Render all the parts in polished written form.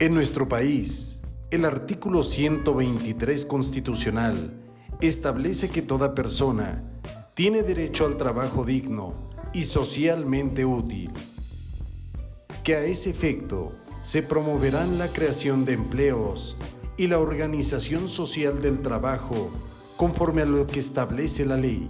En nuestro país, el artículo 123 constitucional establece que toda persona tiene derecho al trabajo digno y socialmente útil, que a ese efecto se promoverán la creación de empleos y la organización social del trabajo conforme a lo que establece la ley.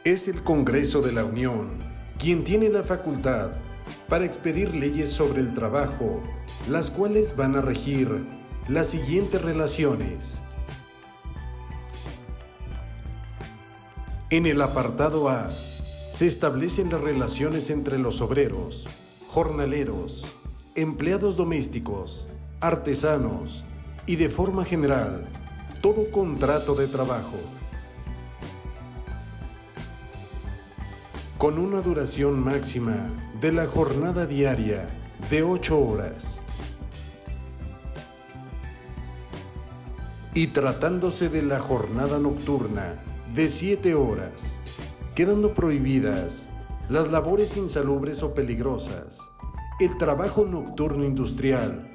Es el Congreso de la Unión quien tiene la facultad para expedir leyes sobre el trabajo, las cuales van a regir las siguientes relaciones. En el apartado A, se establecen las relaciones entre los obreros, jornaleros, empleados domésticos, artesanos y, de forma general, todo contrato de trabajo, con una duración máxima de la jornada diaria de 8 horas. Y tratándose de la jornada nocturna de 7 horas, quedando prohibidas las labores insalubres o peligrosas, el trabajo nocturno industrial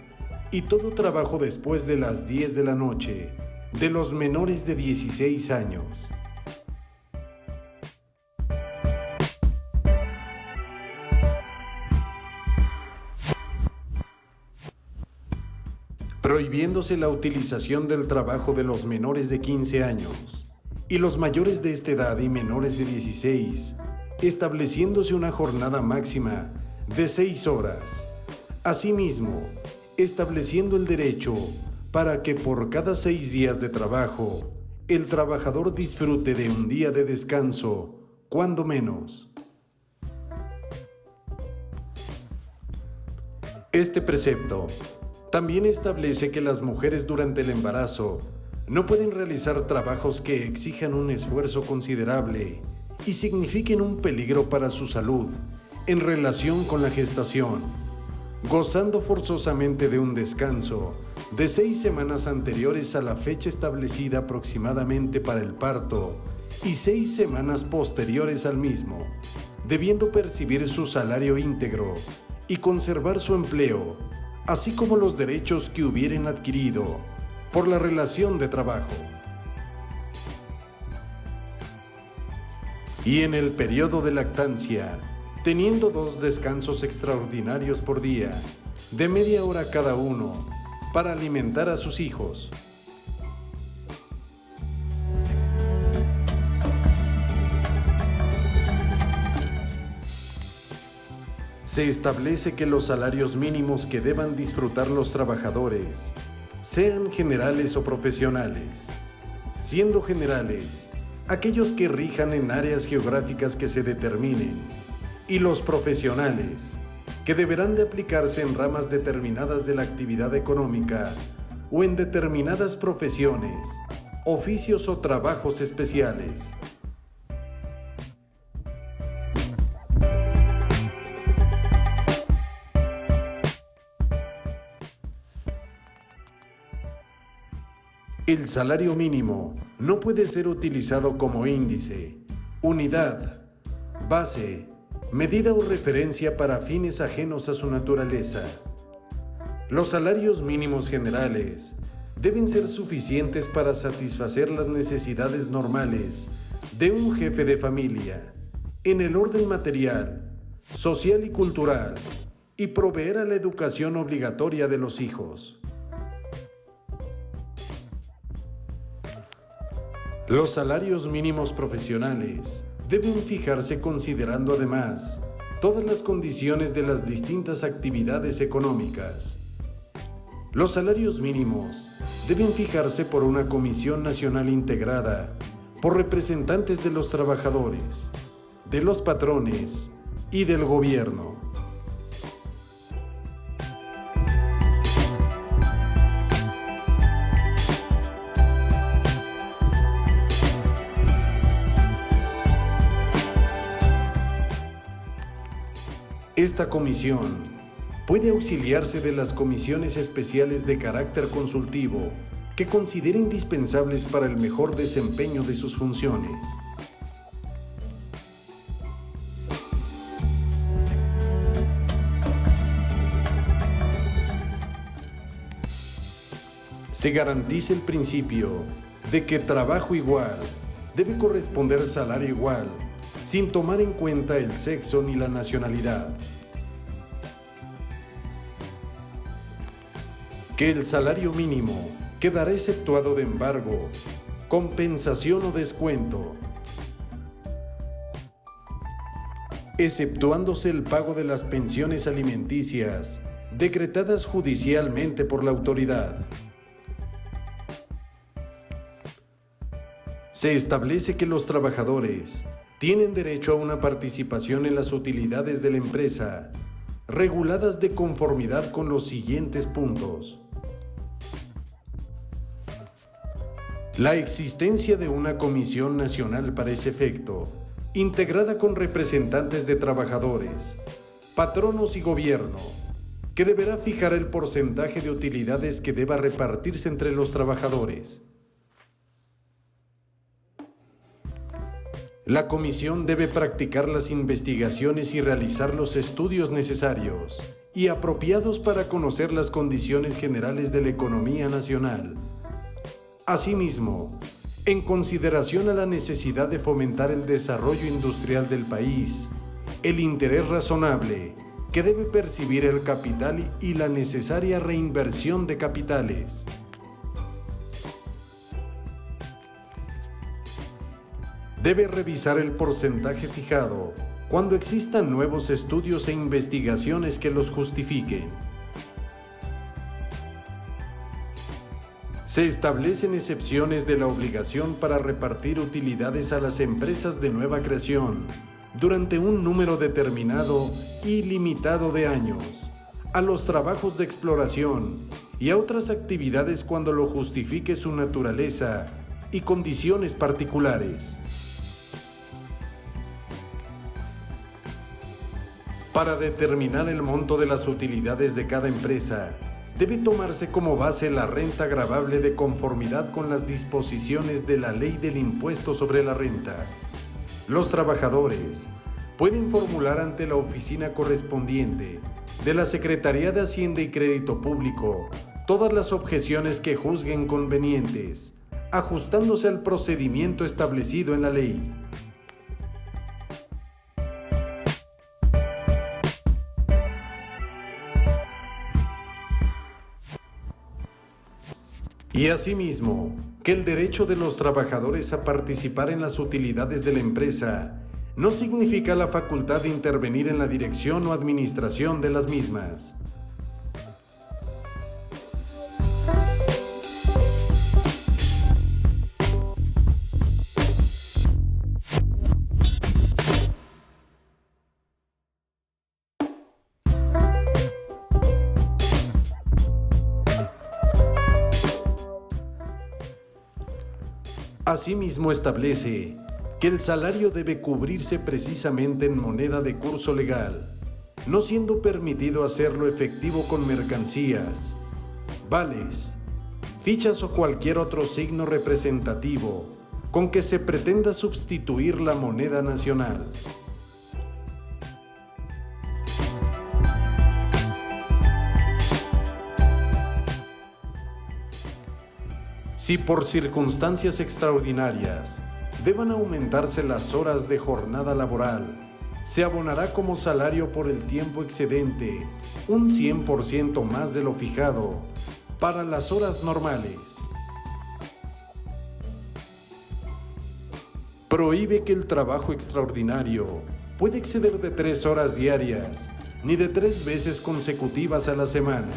y todo trabajo después de las 10 de la noche de los menores de 16 años. Prohibiéndose la utilización del trabajo de los menores de 15 años y los mayores de esta edad y menores de 16, estableciéndose una jornada máxima de 6 horas. Asimismo, estableciendo el derecho para que por cada 6 días de trabajo, el trabajador disfrute de un día de descanso, cuando menos. Este precepto también establece que las mujeres durante el embarazo no pueden realizar trabajos que exijan un esfuerzo considerable y signifiquen un peligro para su salud en relación con la gestación, gozando forzosamente de un descanso de 6 semanas anteriores a la fecha establecida aproximadamente para el parto y 6 semanas posteriores al mismo, debiendo percibir su salario íntegro y conservar su empleo, así como los derechos que hubieren adquirido por la relación de trabajo. Y en el periodo de lactancia, teniendo 2 descansos extraordinarios por día, de media hora cada uno, para alimentar a sus hijos. Se establece que los salarios mínimos que deban disfrutar los trabajadores sean generales o profesionales, siendo generales aquellos que rijan en áreas geográficas que se determinen, y los profesionales, que deberán de aplicarse en ramas determinadas de la actividad económica o en determinadas profesiones, oficios o trabajos especiales. El salario mínimo no puede ser utilizado como índice, unidad, base, medida o referencia para fines ajenos a su naturaleza. Los salarios mínimos generales deben ser suficientes para satisfacer las necesidades normales de un jefe de familia en el orden material, social y cultural, y proveer a la educación obligatoria de los hijos. Los salarios mínimos profesionales deben fijarse considerando además todas las condiciones de las distintas actividades económicas. Los salarios mínimos deben fijarse por una comisión nacional integrada por representantes de los trabajadores, de los patrones y del gobierno. Esta comisión puede auxiliarse de las comisiones especiales de carácter consultivo que considere indispensables para el mejor desempeño de sus funciones. Se garantiza el principio de que trabajo igual debe corresponder salario igual, sin tomar en cuenta el sexo ni la nacionalidad. Que el salario mínimo quedará exceptuado de embargo, compensación o descuento, exceptuándose el pago de las pensiones alimenticias decretadas judicialmente por la autoridad. Se establece que los trabajadores tienen derecho a una participación en las utilidades de la empresa, reguladas de conformidad con los siguientes puntos. La existencia de una comisión nacional para ese efecto, integrada con representantes de trabajadores, patronos y gobierno, que deberá fijar el porcentaje de utilidades que deba repartirse entre los trabajadores. La comisión debe practicar las investigaciones y realizar los estudios necesarios y apropiados para conocer las condiciones generales de la economía nacional. Asimismo, en consideración a la necesidad de fomentar el desarrollo industrial del país, el interés razonable que debe percibir el capital y la necesaria reinversión de capitales. Debe revisar el porcentaje fijado cuando existan nuevos estudios e investigaciones que los justifiquen. Se establecen excepciones de la obligación para repartir utilidades a las empresas de nueva creación durante un número determinado y limitado de años, a los trabajos de exploración y a otras actividades cuando lo justifique su naturaleza y condiciones particulares. Para determinar el monto de las utilidades de cada empresa, debe tomarse como base la renta gravable de conformidad con las disposiciones de la Ley del Impuesto sobre la Renta. Los trabajadores pueden formular ante la oficina correspondiente de la Secretaría de Hacienda y Crédito Público todas las objeciones que juzguen convenientes, ajustándose al procedimiento establecido en la ley. Y asimismo, que el derecho de los trabajadores a participar en las utilidades de la empresa no significa la facultad de intervenir en la dirección o administración de las mismas. Asimismo establece que el salario debe cubrirse precisamente en moneda de curso legal, no siendo permitido hacerlo efectivo con mercancías, vales, fichas o cualquier otro signo representativo con que se pretenda sustituir la moneda nacional. Si por circunstancias extraordinarias deban aumentarse las horas de jornada laboral, se abonará como salario por el tiempo excedente un 100% más de lo fijado para las horas normales. Prohíbe que el trabajo extraordinario puede exceder de 3 horas diarias ni de 3 veces consecutivas a la semana,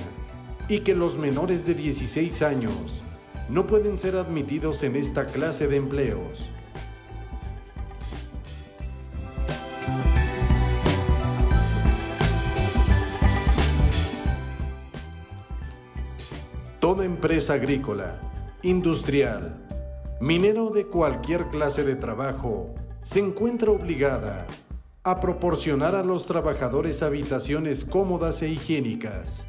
y que los menores de 16 años no pueden ser admitidos en esta clase de empleos. Toda empresa agrícola, industrial, minera o de cualquier clase de trabajo se encuentra obligada a proporcionar a los trabajadores habitaciones cómodas e higiénicas.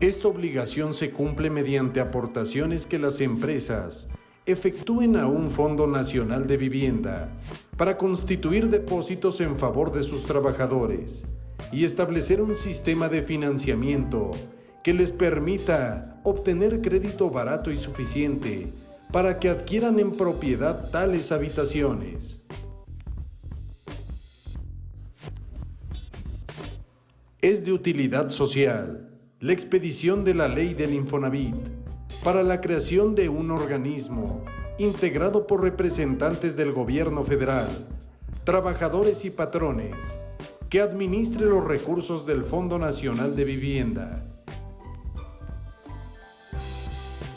Esta obligación se cumple mediante aportaciones que las empresas efectúen a un Fondo Nacional de Vivienda para constituir depósitos en favor de sus trabajadores y establecer un sistema de financiamiento que les permita obtener crédito barato y suficiente para que adquieran en propiedad tales habitaciones. Es de utilidad social la expedición de la Ley del Infonavit para la creación de un organismo integrado por representantes del gobierno federal, trabajadores y patrones, que administre los recursos del Fondo Nacional de Vivienda.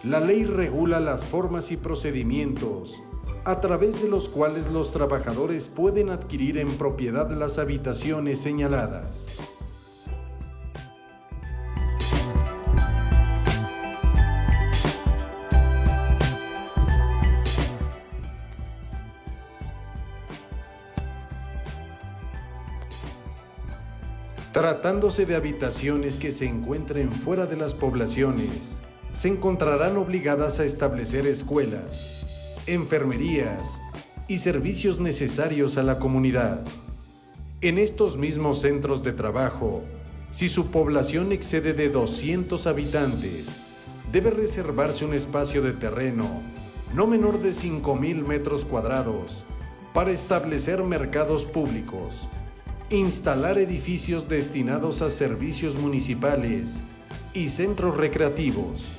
La ley regula las formas y procedimientos a través de los cuales los trabajadores pueden adquirir en propiedad las habitaciones señaladas. Tratándose de habitaciones que se encuentren fuera de las poblaciones, se encontrarán obligadas a establecer escuelas, enfermerías y servicios necesarios a la comunidad. En estos mismos centros de trabajo, si su población excede de 200 habitantes, debe reservarse un espacio de terreno no menor de 5,000 metros cuadrados para establecer mercados públicos, instalar edificios destinados a servicios municipales y centros recreativos.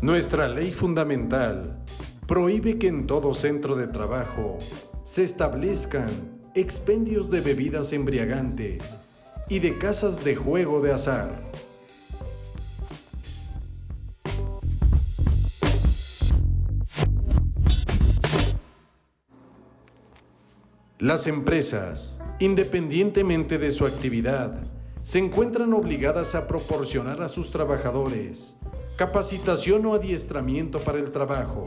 Nuestra ley fundamental prohíbe que en todo centro de trabajo se establezcan expendios de bebidas embriagantes y de casas de juego de azar. Las empresas, independientemente de su actividad, se encuentran obligadas a proporcionar a sus trabajadores capacitación o adiestramiento para el trabajo.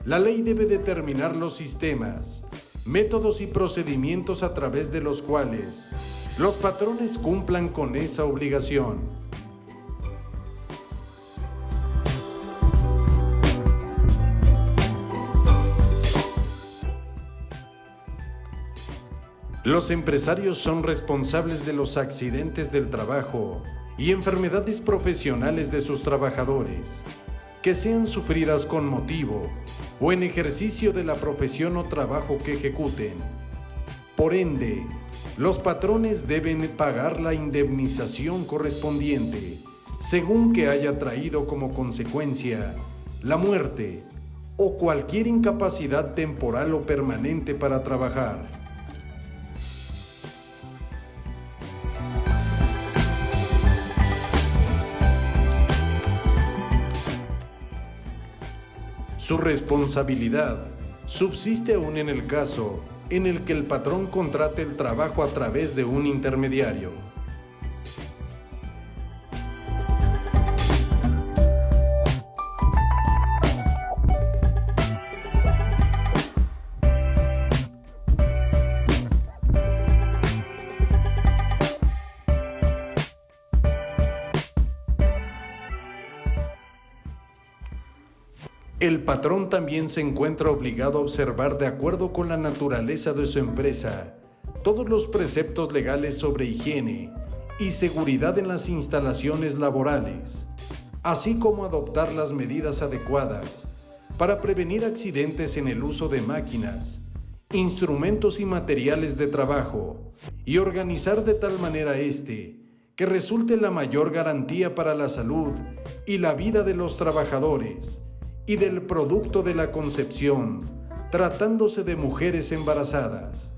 La ley debe determinar los sistemas, métodos y procedimientos a través de los cuales los patrones cumplan con esa obligación. Los empresarios son responsables de los accidentes del trabajo y enfermedades profesionales de sus trabajadores, que sean sufridas con motivo o en ejercicio de la profesión o trabajo que ejecuten. Por ende, los patrones deben pagar la indemnización correspondiente, según que haya traído como consecuencia la muerte o cualquier incapacidad temporal o permanente para trabajar. Su responsabilidad subsiste aún en el caso en el que el patrón contrate el trabajo a través de un intermediario. El patrón también se encuentra obligado a observar, de acuerdo con la naturaleza de su empresa, todos los preceptos legales sobre higiene y seguridad en las instalaciones laborales, así como adoptar las medidas adecuadas para prevenir accidentes en el uso de máquinas, instrumentos y materiales de trabajo, y organizar de tal manera que resulte la mayor garantía para la salud y la vida de los trabajadores y del producto de la concepción, tratándose de mujeres embarazadas.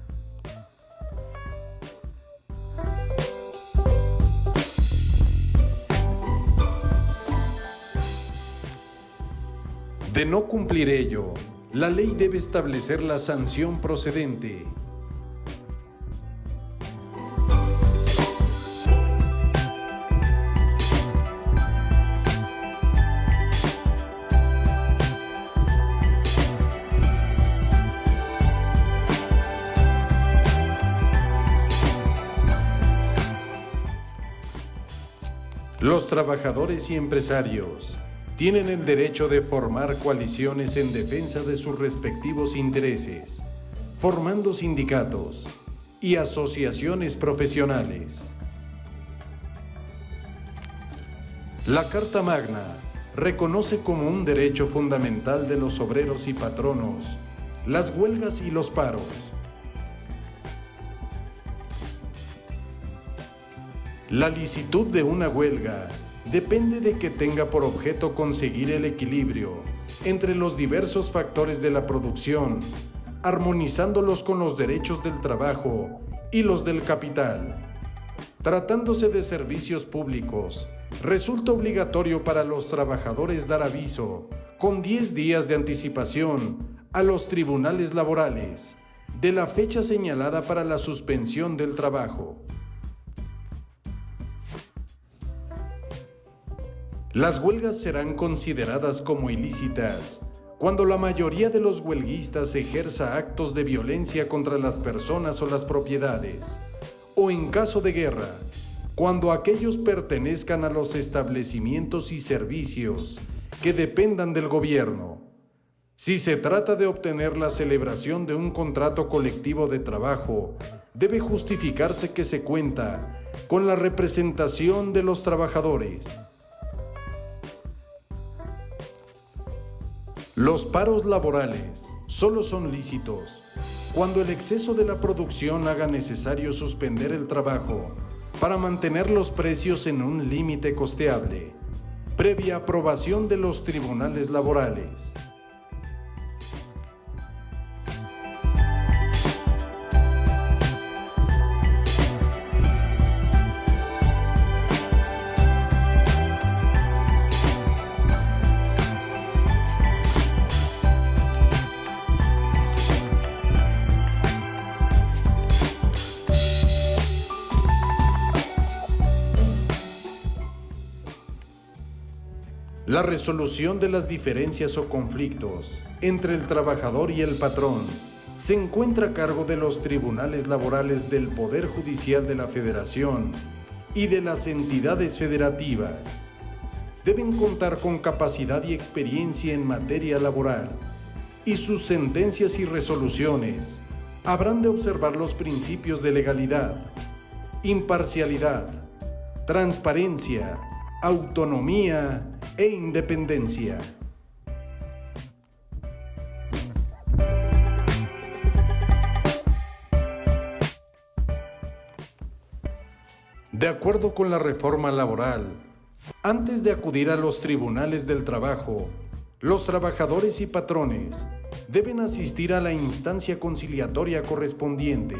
De no cumplir ello, la ley debe establecer la sanción procedente. Los trabajadores y empresarios tienen el derecho de formar coaliciones en defensa de sus respectivos intereses, formando sindicatos y asociaciones profesionales. La Carta Magna reconoce como un derecho fundamental de los obreros y patronos las huelgas y los paros. La licitud de una huelga depende de que tenga por objeto conseguir el equilibrio entre los diversos factores de la producción, armonizándolos con los derechos del trabajo y los del capital. Tratándose de servicios públicos, resulta obligatorio para los trabajadores dar aviso, con 10 días de anticipación, a los tribunales laborales, de la fecha señalada para la suspensión del trabajo. Las huelgas serán consideradas como ilícitas cuando la mayoría de los huelguistas ejerza actos de violencia contra las personas o las propiedades, o en caso de guerra, cuando aquellos pertenezcan a los establecimientos y servicios que dependan del gobierno. Si se trata de obtener la celebración de un contrato colectivo de trabajo, debe justificarse que se cuenta con la representación de los trabajadores. Los paros laborales solo son lícitos cuando el exceso de la producción haga necesario suspender el trabajo para mantener los precios en un límite costeable, previa aprobación de los tribunales laborales. La resolución de las diferencias o conflictos entre el trabajador y el patrón se encuentra a cargo de los tribunales laborales del Poder Judicial de la Federación y de las entidades federativas. Deben contar con capacidad y experiencia en materia laboral, y sus sentencias y resoluciones habrán de observar los principios de legalidad, imparcialidad, transparencia, autonomía e independencia. De acuerdo con la reforma laboral, antes de acudir a los tribunales del trabajo, los trabajadores y patrones deben asistir a la instancia conciliatoria correspondiente.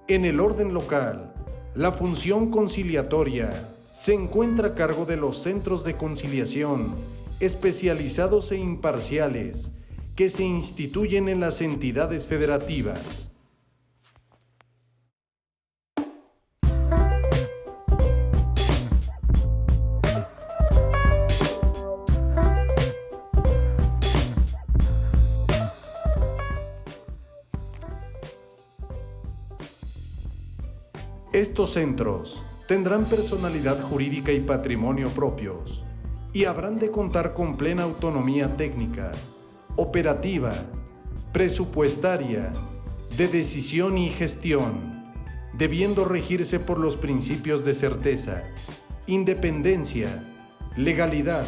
En el orden local, la función conciliatoria se encuentra a cargo de los centros de conciliación, especializados e imparciales, que se instituyen en las entidades federativas. Estos centros tendrán personalidad jurídica y patrimonio propios, y habrán de contar con plena autonomía técnica, operativa, presupuestaria, de decisión y gestión, debiendo regirse por los principios de certeza, independencia, legalidad,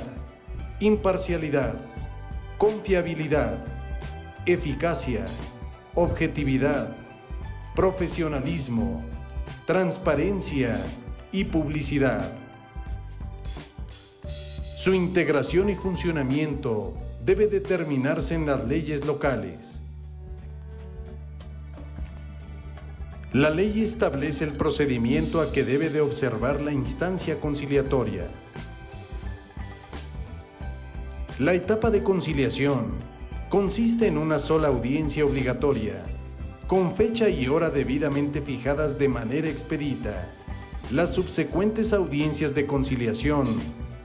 imparcialidad, confiabilidad, eficacia, objetividad, profesionalismo, transparencia y publicidad. Su integración y funcionamiento debe determinarse en las leyes locales. La ley establece el procedimiento a que debe de observar la instancia conciliatoria. La etapa de conciliación consiste en una sola audiencia obligatoria, con fecha y hora debidamente fijadas de manera expedita. Las subsecuentes audiencias de conciliación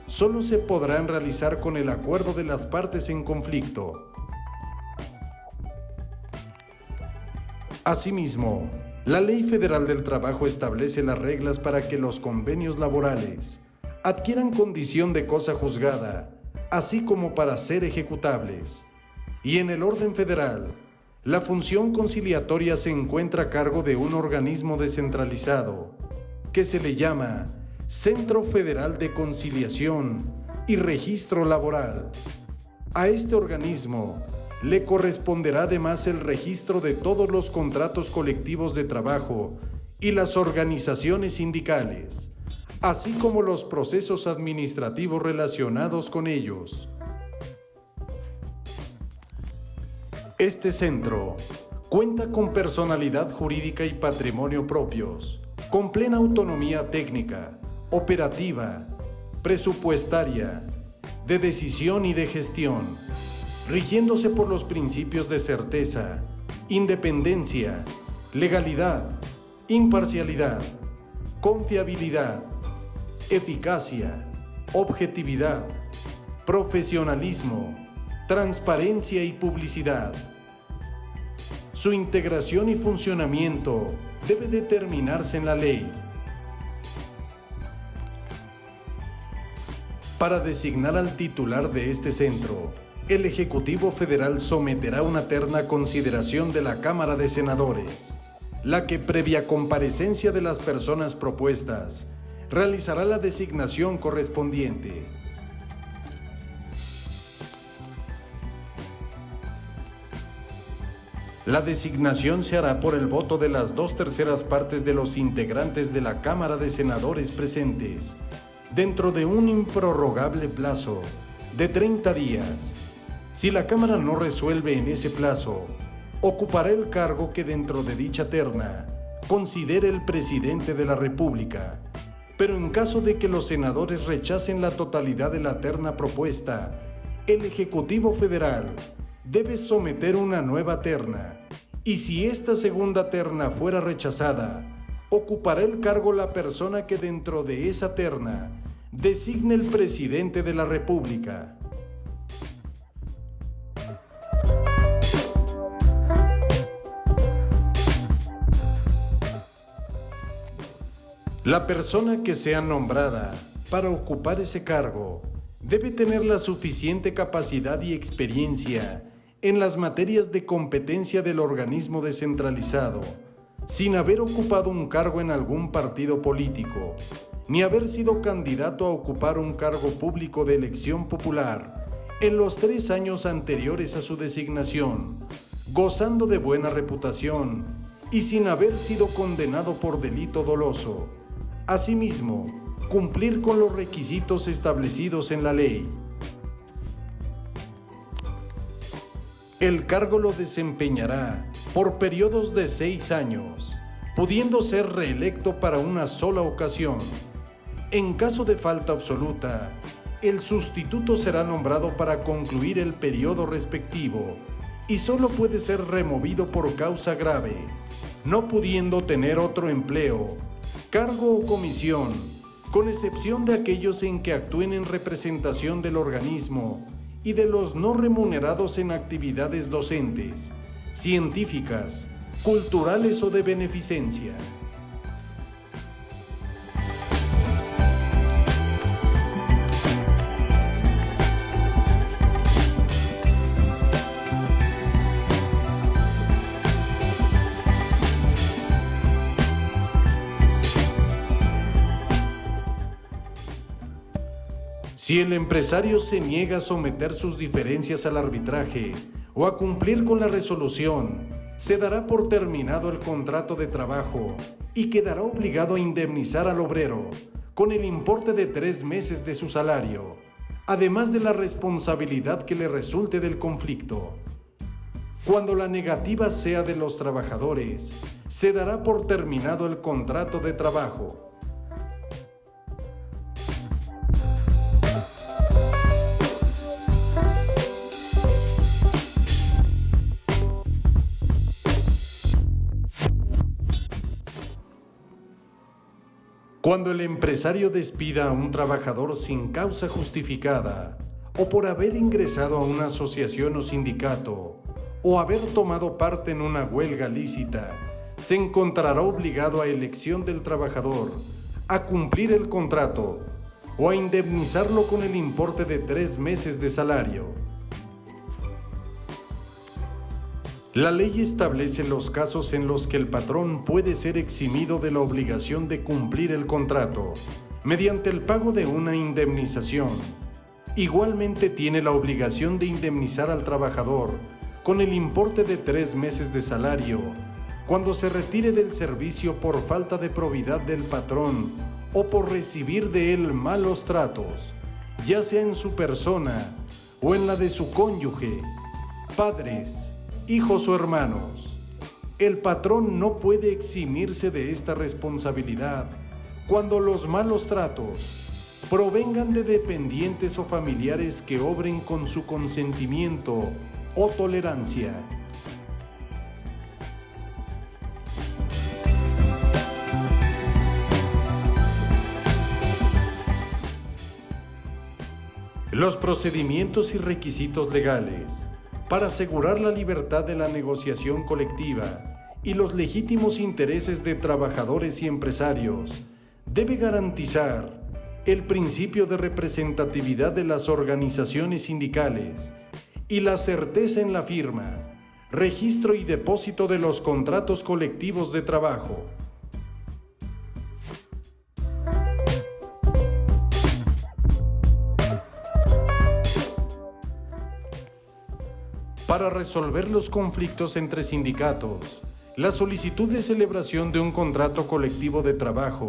solo se podrán realizar con el acuerdo de las partes en conflicto. Asimismo, la Ley Federal del Trabajo establece las reglas para que los convenios laborales adquieran condición de cosa juzgada, así como para ser ejecutables. Y en el orden federal, la función conciliatoria se encuentra a cargo de un organismo descentralizado, que se le llama Centro Federal de Conciliación y Registro Laboral. A este organismo le corresponderá además el registro de todos los contratos colectivos de trabajo y las organizaciones sindicales, así como los procesos administrativos relacionados con ellos. Este centro cuenta con personalidad jurídica y patrimonio propios, con plena autonomía técnica, operativa, presupuestaria, de decisión y de gestión, rigiéndose por los principios de certeza, independencia, legalidad, imparcialidad, confiabilidad, eficacia, objetividad, profesionalismo, transparencia y publicidad. Su integración y funcionamiento debe determinarse en la ley. Para designar al titular de este centro, el Ejecutivo Federal someterá una terna a consideración de la Cámara de Senadores, la que, previa comparecencia de las personas propuestas, realizará la designación correspondiente. La designación se hará por el voto de las 2/3 partes de los integrantes de la Cámara de Senadores presentes, dentro de un improrrogable plazo de 30 días. Si la Cámara no resuelve en ese plazo, ocupará el cargo que dentro de dicha terna considere el presidente de la República. Pero en caso de que los senadores rechacen la totalidad de la terna propuesta, el Ejecutivo Federal debe someter una nueva terna, y si esta segunda terna fuera rechazada, ocupará el cargo la persona que dentro de esa terna designe el presidente de la República. La persona que sea nombrada para ocupar ese cargo debe tener la suficiente capacidad y experiencia en las materias de competencia del organismo descentralizado, sin haber ocupado un cargo en algún partido político, ni haber sido candidato a ocupar un cargo público de elección popular en los 3 años anteriores a su designación, gozando de buena reputación y sin haber sido condenado por delito doloso. Asimismo, cumplir con los requisitos establecidos en la ley. El cargo lo desempeñará por periodos de 6 años, pudiendo ser reelecto para una sola ocasión. En caso de falta absoluta, el sustituto será nombrado para concluir el periodo respectivo y solo puede ser removido por causa grave, no pudiendo tener otro empleo, cargo o comisión, con excepción de aquellos en que actúen en representación del organismo y de los no remunerados en actividades docentes, científicas, culturales o de beneficencia. Si el empresario se niega a someter sus diferencias al arbitraje o a cumplir con la resolución, se dará por terminado el contrato de trabajo y quedará obligado a indemnizar al obrero con el importe de 3 meses de su salario, además de la responsabilidad que le resulte del conflicto. Cuando la negativa sea de los trabajadores, se dará por terminado el contrato de trabajo. Cuando el empresario despida a un trabajador sin causa justificada, o por haber ingresado a una asociación o sindicato, o haber tomado parte en una huelga lícita, se encontrará obligado a elección del trabajador a cumplir el contrato o a indemnizarlo con el importe de 3 meses de salario. La ley establece los casos en los que el patrón puede ser eximido de la obligación de cumplir el contrato mediante el pago de una indemnización. Igualmente tiene la obligación de indemnizar al trabajador con el importe de 3 meses de salario cuando se retire del servicio por falta de probidad del patrón o por recibir de él malos tratos, ya sea en su persona o en la de su cónyuge, padres, hijos o hermanos. El patrón no puede eximirse de esta responsabilidad cuando los malos tratos provengan de dependientes o familiares que obren con su consentimiento o tolerancia. Los procedimientos y requisitos legales para asegurar la libertad de la negociación colectiva y los legítimos intereses de trabajadores y empresarios debe garantizar el principio de representatividad de las organizaciones sindicales y la certeza en la firma, registro y depósito de los contratos colectivos de trabajo. Para resolver los conflictos entre sindicatos, la solicitud de celebración de un contrato colectivo de trabajo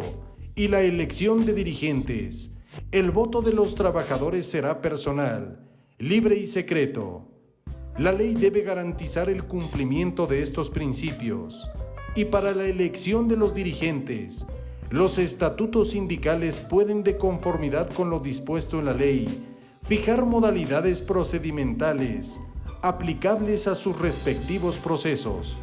y la elección de dirigentes, el voto de los trabajadores será personal, libre y secreto. La ley debe garantizar el cumplimiento de estos principios y para la elección de los dirigentes, los estatutos sindicales pueden, de conformidad con lo dispuesto en la ley, fijar modalidades procedimentales aplicables a sus respectivos procesos.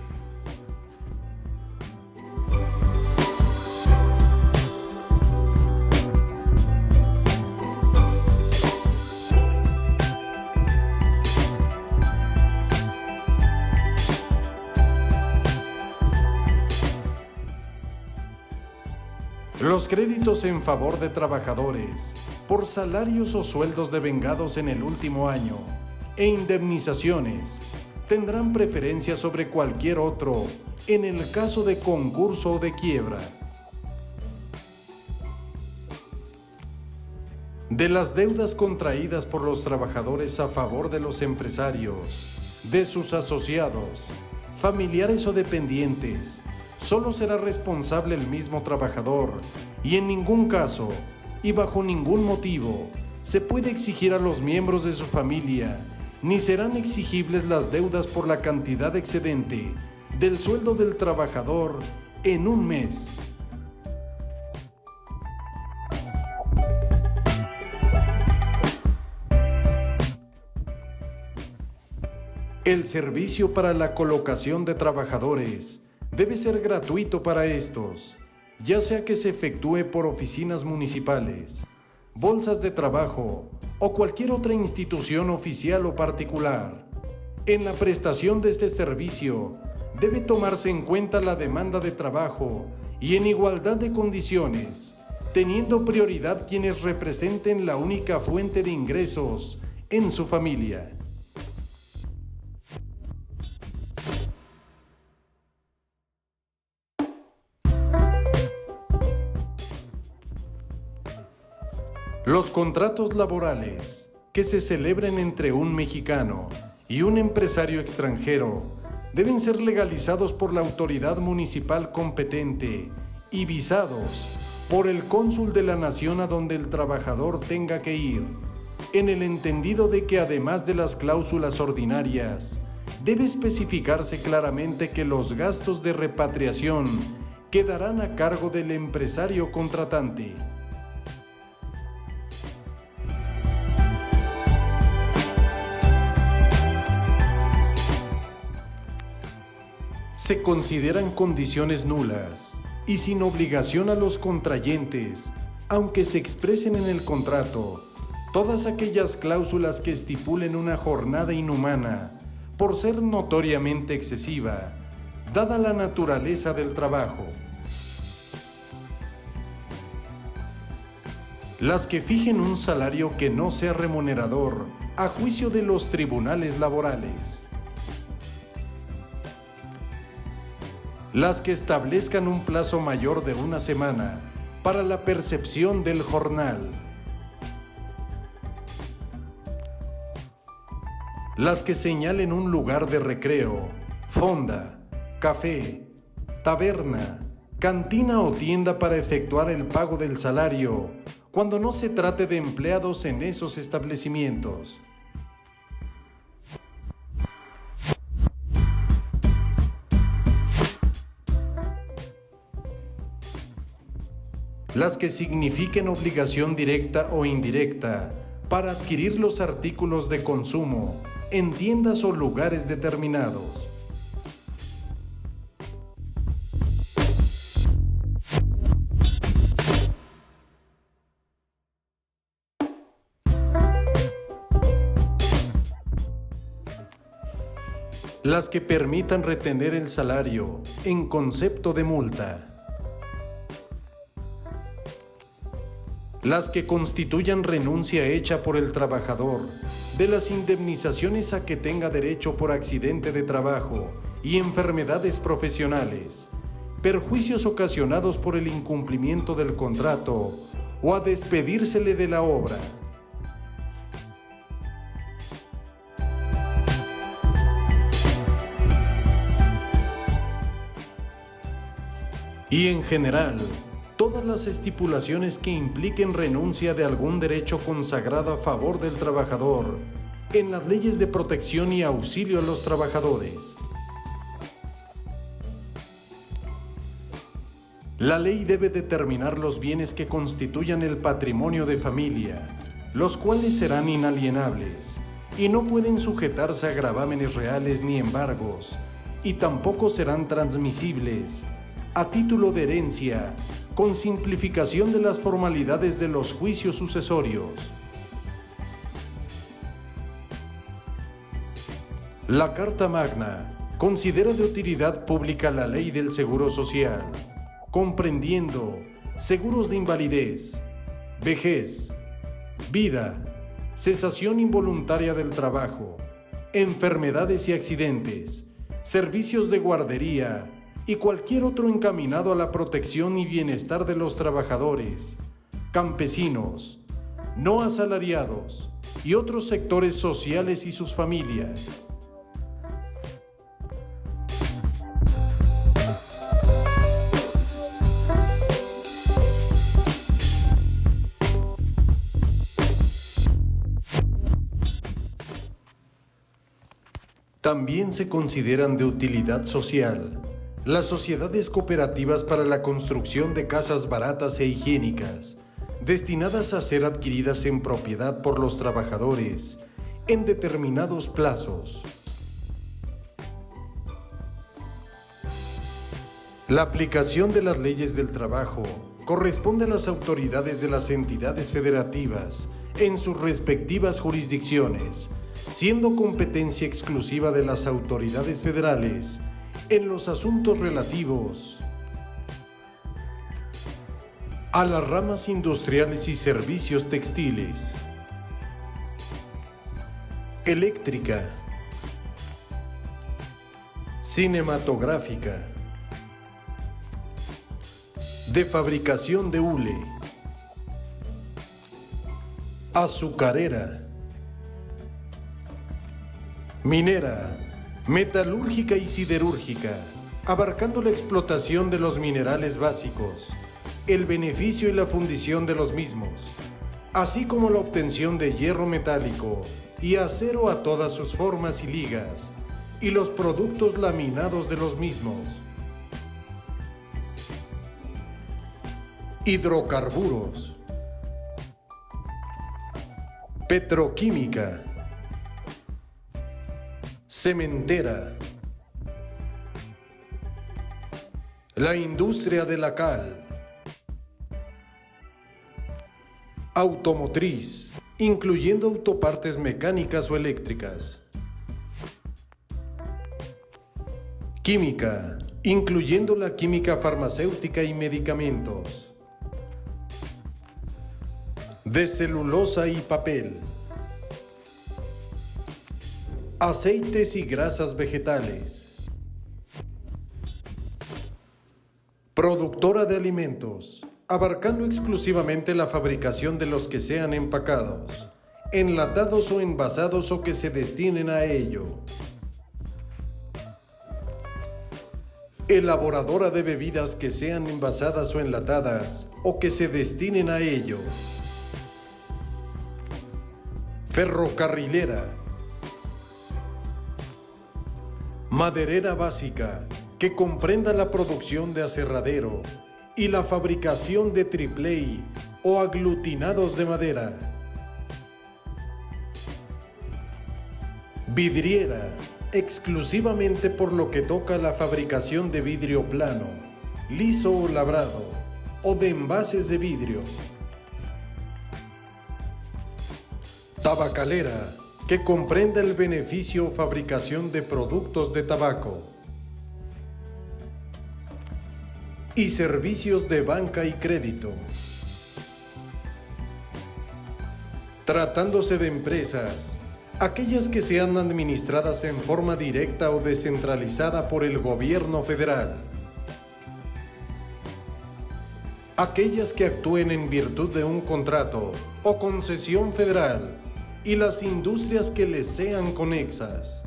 Los créditos en favor de trabajadores por salarios o sueldos devengados en el último año e indemnizaciones tendrán preferencia sobre cualquier otro en el caso de concurso o de quiebra. De las deudas contraídas por los trabajadores a favor de los empresarios, de sus asociados, familiares o dependientes, solo será responsable el mismo trabajador y en ningún caso y bajo ningún motivo se puede exigir a los miembros de su familia, ni serán exigibles las deudas por la cantidad excedente del sueldo del trabajador en un mes. El servicio para la colocación de trabajadores debe ser gratuito para estos, ya sea que se efectúe por oficinas municipales, bolsas de trabajo o cualquier otra institución oficial o particular. En la prestación de este servicio debe tomarse en cuenta la demanda de trabajo y en igualdad de condiciones, teniendo prioridad quienes representen la única fuente de ingresos en su familia. Los contratos laborales que se celebren entre un mexicano y un empresario extranjero deben ser legalizados por la autoridad municipal competente y visados por el cónsul de la nación a donde el trabajador tenga que ir, en el entendido de que además de las cláusulas ordinarias, debe especificarse claramente que los gastos de repatriación quedarán a cargo del empresario contratante. Se consideran condiciones nulas y sin obligación a los contrayentes, aunque se expresen en el contrato, todas aquellas cláusulas que estipulen una jornada inhumana por ser notoriamente excesiva, dada la naturaleza del trabajo. Las que fijen un salario que no sea remunerador a juicio de los tribunales laborales. Las que establezcan un plazo mayor de una semana para la percepción del jornal. Las que señalen un lugar de recreo, fonda, café, taberna, cantina o tienda para efectuar el pago del salario cuando no se trate de empleados en esos establecimientos. Las que signifiquen obligación directa o indirecta para adquirir los artículos de consumo en tiendas o lugares determinados. Las que permitan retener el salario en concepto de multa. Las que constituyan renuncia hecha por el trabajador de las indemnizaciones a que tenga derecho por accidente de trabajo y enfermedades profesionales, perjuicios ocasionados por el incumplimiento del contrato o a despedírsele de la obra. Y en general, todas las estipulaciones que impliquen renuncia de algún derecho consagrado a favor del trabajador en las leyes de protección y auxilio a los trabajadores. La ley debe determinar los bienes que constituyan el patrimonio de familia, los cuales serán inalienables y no pueden sujetarse a gravámenes reales ni embargos, y tampoco serán transmisibles a título de herencia, con simplificación de las formalidades de los juicios sucesorios. La Carta Magna considera de utilidad pública la Ley del Seguro Social, comprendiendo seguros de invalidez, vejez, vida, cesación involuntaria del trabajo, enfermedades y accidentes, servicios de guardería y cualquier otro encaminado a la protección y bienestar de los trabajadores, campesinos, no asalariados y otros sectores sociales y sus familias. También se consideran de utilidad social las sociedades cooperativas para la construcción de casas baratas e higiénicas, destinadas a ser adquiridas en propiedad por los trabajadores en determinados plazos. La aplicación de las leyes del trabajo corresponde a las autoridades de las entidades federativas en sus respectivas jurisdicciones, siendo competencia exclusiva de las autoridades federales en los asuntos relativos a las ramas industriales y servicios textiles, eléctrica, cinematográfica, de fabricación de hule, azucarera, minera, metalúrgica y siderúrgica, abarcando la explotación de los minerales básicos, el beneficio y la fundición de los mismos, así como la obtención de hierro metálico y acero a todas sus formas y ligas, y los productos laminados de los mismos. Hidrocarburos, petroquímica, cementera, La industria de la cal. Automotriz, incluyendo autopartes mecánicas o eléctricas. Química, incluyendo la química farmacéutica y medicamentos. De celulosa y papel. Aceites y grasas vegetales. Productora de alimentos, abarcando exclusivamente la fabricación de los que sean empacados, enlatados o envasados o que se destinen a ello. Elaboradora de bebidas que sean envasadas o enlatadas o que se destinen a ello. Ferrocarrilera. Maderera básica, que comprenda la producción de aserradero y la fabricación de tripley o aglutinados de madera. Vidriera, exclusivamente por lo que toca a la fabricación de vidrio plano, liso o labrado, o de envases de vidrio. Tabacalera, que comprenda el beneficio o fabricación de productos de tabaco. Y servicios de banca y crédito. Tratándose de empresas, aquellas que sean administradas en forma directa o descentralizada por el gobierno federal. Aquellas que actúen en virtud de un contrato o concesión federal y las industrias que les sean conexas.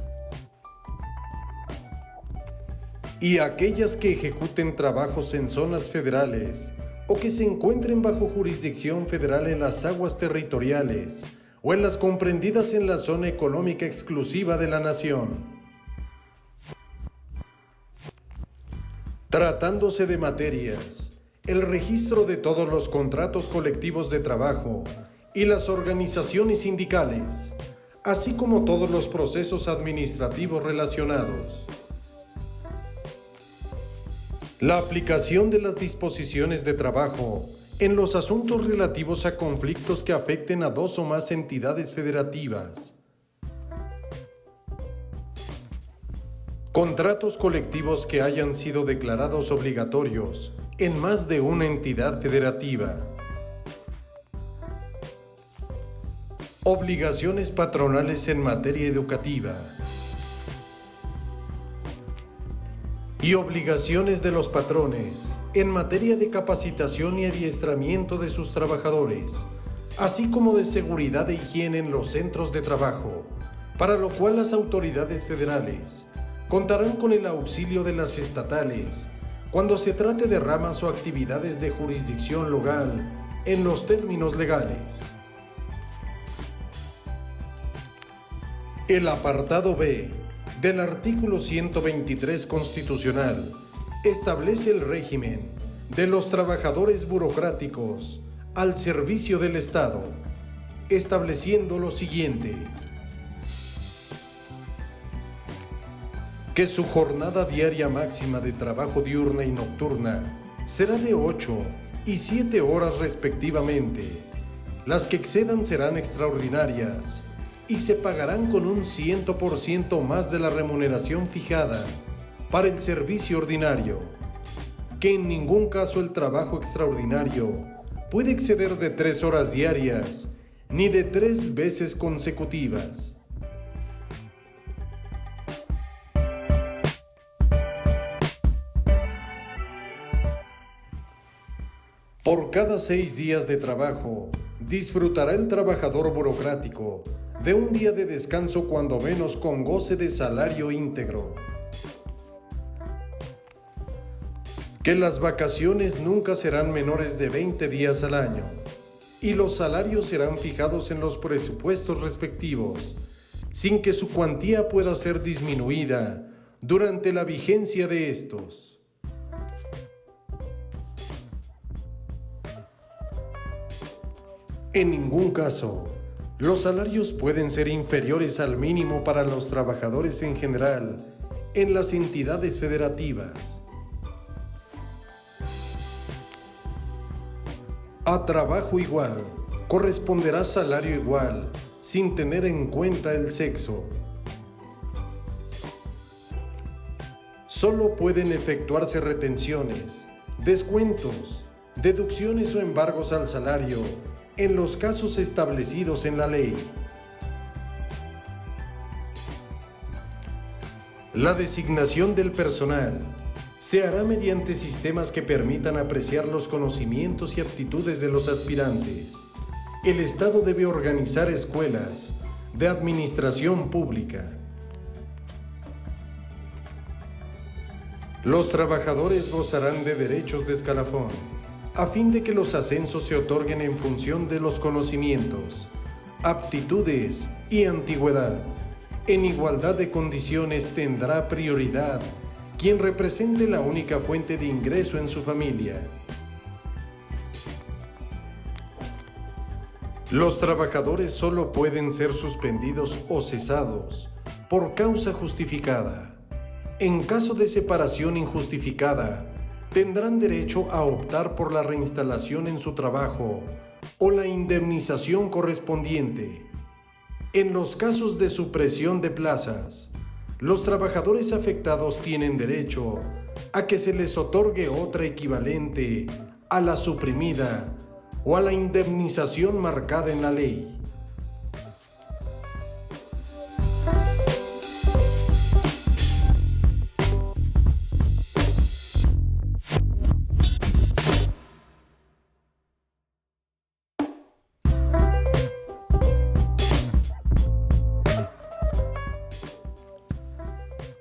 Y aquellas que ejecuten trabajos en zonas federales o que se encuentren bajo jurisdicción federal en las aguas territoriales o en las comprendidas en la zona económica exclusiva de la nación. Tratándose de materias, el registro de todos los contratos colectivos de trabajo y las organizaciones sindicales, así como todos los procesos administrativos relacionados. La aplicación de las disposiciones de trabajo en los asuntos relativos a conflictos que afecten a dos o más entidades federativas. Contratos colectivos que hayan sido declarados obligatorios en más de una entidad federativa. Obligaciones patronales en materia educativa. Y obligaciones de los patrones en materia de capacitación y adiestramiento de sus trabajadores, así como de seguridad e higiene en los centros de trabajo, para lo cual las autoridades federales contarán con el auxilio de las estatales cuando se trate de ramas o actividades de jurisdicción local en los términos legales. El apartado B del artículo 123 constitucional establece el régimen de los trabajadores burocráticos al servicio del Estado, estableciendo lo siguiente: que su jornada diaria máxima de trabajo diurna y nocturna será de 8 y 7 horas respectivamente. Las que excedan serán extraordinarias y se pagarán con un 100% más de la remuneración fijada para el servicio ordinario, que en ningún caso el trabajo extraordinario puede exceder de 3 horas diarias ni de 3 veces consecutivas. Por cada 6 días de trabajo, disfrutará el trabajador burocrático de un día de descanso cuando menos con goce de salario íntegro. Que las vacaciones nunca serán menores de 20 días al año y los salarios serán fijados en los presupuestos respectivos, sin que su cuantía pueda ser disminuida durante la vigencia de estos. En ningún caso, los salarios pueden ser inferiores al mínimo para los trabajadores en general en las entidades federativas. A trabajo igual, corresponderá salario igual, sin tener en cuenta el sexo. Solo pueden efectuarse retenciones, descuentos, deducciones o embargos al salario en los casos establecidos en la ley. La designación del personal se hará mediante sistemas que permitan apreciar los conocimientos y aptitudes de los aspirantes. El Estado debe organizar escuelas de administración pública. Los trabajadores gozarán de derechos de escalafón, a fin de que los ascensos se otorguen en función de los conocimientos, aptitudes y antigüedad. En igualdad de condiciones tendrá prioridad quien represente la única fuente de ingreso en su familia. Los trabajadores solo pueden ser suspendidos o cesados por causa justificada. En caso de separación injustificada, tendrán derecho a optar por la reinstalación en su trabajo o la indemnización correspondiente. En los casos de supresión de plazas, los trabajadores afectados tienen derecho a que se les otorgue otra equivalente a la suprimida o a la indemnización marcada en la ley.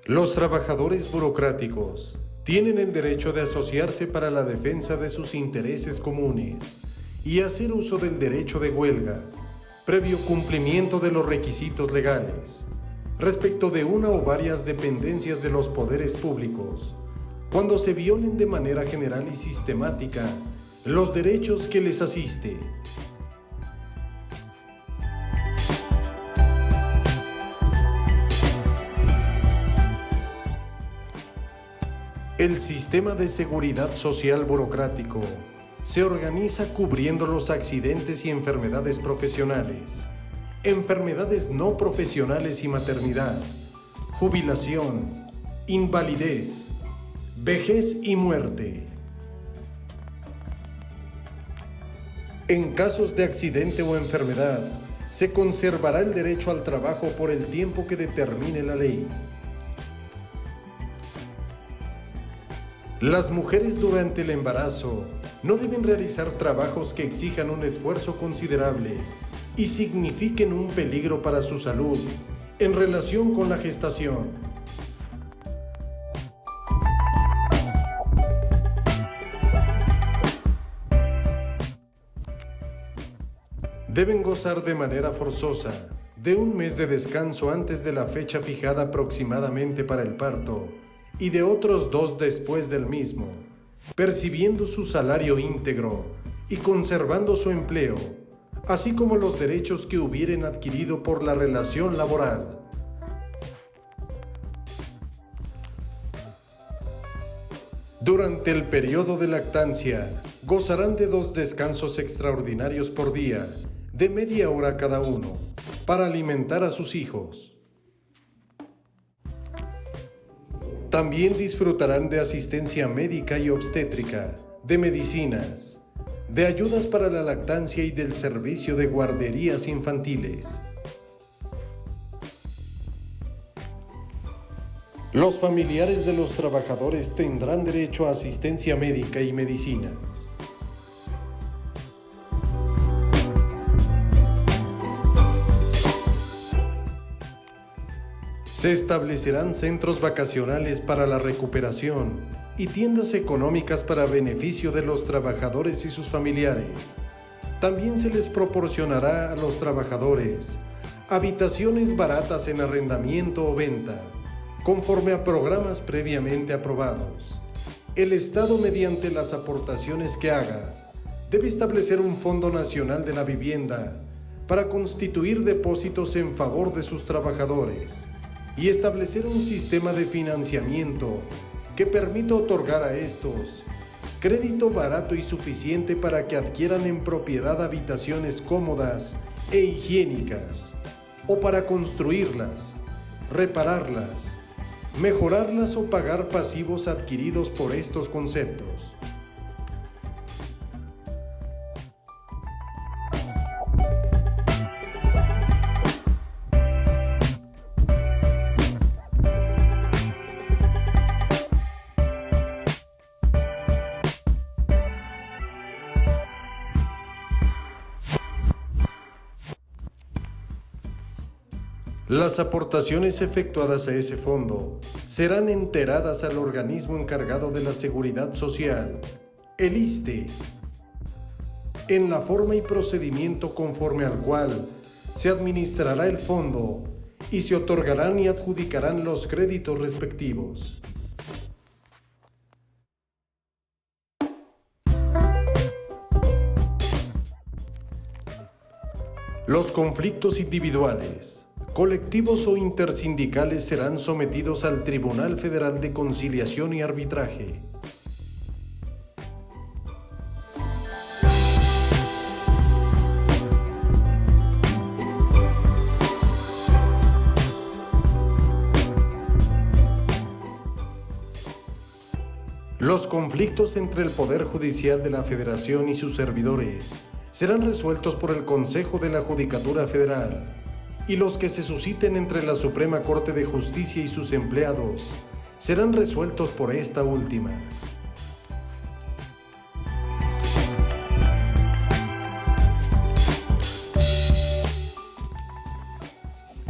Los trabajadores burocráticos tienen el derecho de asociarse para la defensa de sus intereses comunes y hacer uso del derecho de huelga, previo cumplimiento de los requisitos legales, respecto de una o varias dependencias de los poderes públicos, cuando se violen de manera general y sistemática los derechos que les asiste. El sistema de seguridad social burocrático se organiza cubriendo los accidentes y enfermedades profesionales, enfermedades no profesionales y maternidad, jubilación, invalidez, vejez y muerte. En casos de accidente o enfermedad, se conservará el derecho al trabajo por el tiempo que determine la ley. Las mujeres durante el embarazo no deben realizar trabajos que exijan un esfuerzo considerable y signifiquen un peligro para su salud en relación con la gestación. Deben gozar de manera forzosa de un mes de descanso antes de la fecha fijada aproximadamente para el parto y de otros 2 después del mismo, percibiendo su salario íntegro y conservando su empleo, así como los derechos que hubieren adquirido por la relación laboral. Durante el periodo de lactancia, gozarán de 2 descansos extraordinarios por día, de media hora cada uno, para alimentar a sus hijos. También disfrutarán de asistencia médica y obstétrica, de medicinas, de ayudas para la lactancia y del servicio de guarderías infantiles. Los familiares de los trabajadores tendrán derecho a asistencia médica y medicinas. Se establecerán centros vacacionales para la recuperación y tiendas económicas para beneficio de los trabajadores y sus familiares. También se les proporcionará a los trabajadores habitaciones baratas en arrendamiento o venta, conforme a programas previamente aprobados. El Estado, mediante las aportaciones que haga, debe establecer un Fondo Nacional de la Vivienda para constituir depósitos en favor de sus trabajadores y establecer un sistema de financiamiento que permita otorgar a estos crédito barato y suficiente para que adquieran en propiedad habitaciones cómodas e higiénicas, o para construirlas, repararlas, mejorarlas o pagar pasivos adquiridos por estos conceptos. Las aportaciones efectuadas a ese fondo serán enteradas al organismo encargado de la Seguridad Social, el ISSSTE, en la forma y procedimiento conforme al cual se administrará el fondo y se otorgarán y adjudicarán los créditos respectivos. Los conflictos individuales, colectivos o intersindicales serán sometidos al Tribunal Federal de Conciliación y Arbitraje. Los conflictos entre el Poder Judicial de la Federación y sus servidores serán resueltos por el Consejo de la Judicatura Federal, y los que se susciten entre la Suprema Corte de Justicia y sus empleados serán resueltos por esta última.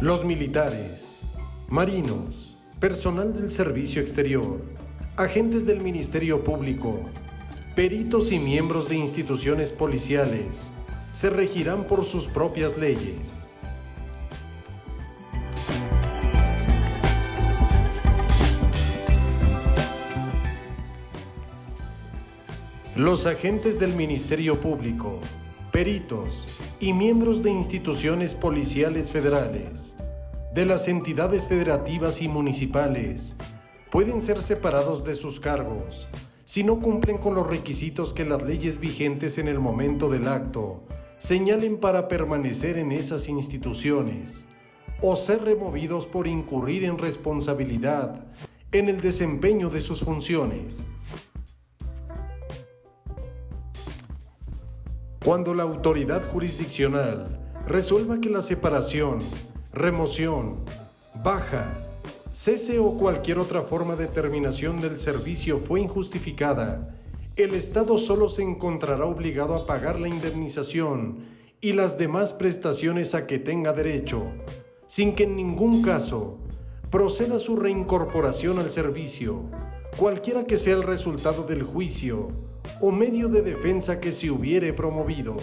Los militares, marinos, personal del servicio exterior, agentes del Ministerio Público, peritos y miembros de instituciones policiales se regirán por sus propias leyes. Los agentes del Ministerio Público, peritos y miembros de instituciones policiales federales, de las entidades federativas y municipales, pueden ser separados de sus cargos si no cumplen con los requisitos que las leyes vigentes en el momento del acto señalen para permanecer en esas instituciones, o ser removidos por incurrir en responsabilidad en el desempeño de sus funciones. Cuando la autoridad jurisdiccional resuelva que la separación, remoción, baja, cese o cualquier otra forma de terminación del servicio fue injustificada, el Estado solo se encontrará obligado a pagar la indemnización y las demás prestaciones a que tenga derecho, sin que en ningún caso proceda su reincorporación al servicio, cualquiera que sea el resultado del juicio o medio de defensa que se hubiere promovido.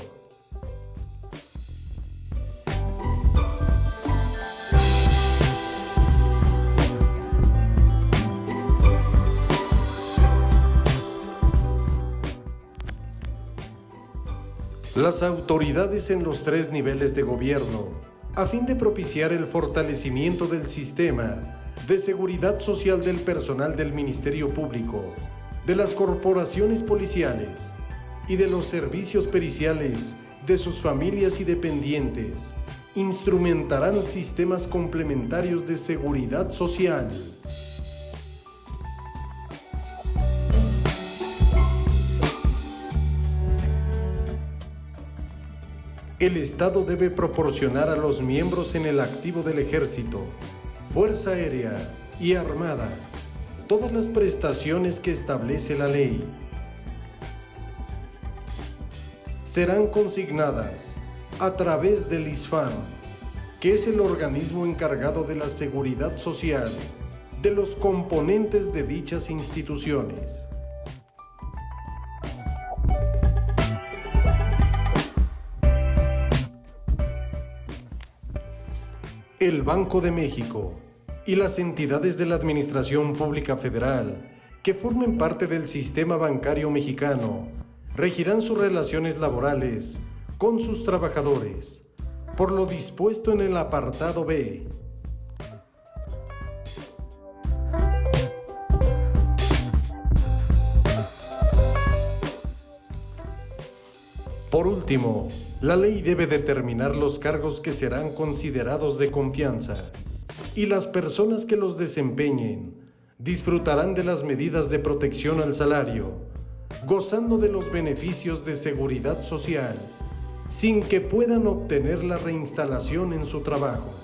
Las autoridades en los 3 niveles de gobierno, a fin de propiciar el fortalecimiento del sistema de seguridad social del personal del Ministerio Público, de las corporaciones policiales y de los servicios periciales de sus familias y dependientes, instrumentarán sistemas complementarios de seguridad social. El Estado debe proporcionar a los miembros en el activo del Ejército, Fuerza Aérea y Armada todas las prestaciones que establece la ley. Serán consignadas a través del ISFAM, que es el organismo encargado de la seguridad social de los componentes de dichas instituciones. El Banco de México y las entidades de la Administración Pública Federal que formen parte del sistema bancario mexicano regirán sus relaciones laborales con sus trabajadores, por lo dispuesto en el apartado B. Por último, la ley debe determinar los cargos que serán considerados de confianza y las personas que los desempeñen disfrutarán de las medidas de protección al salario, gozando de los beneficios de seguridad social, sin que puedan obtener la reinstalación en su trabajo.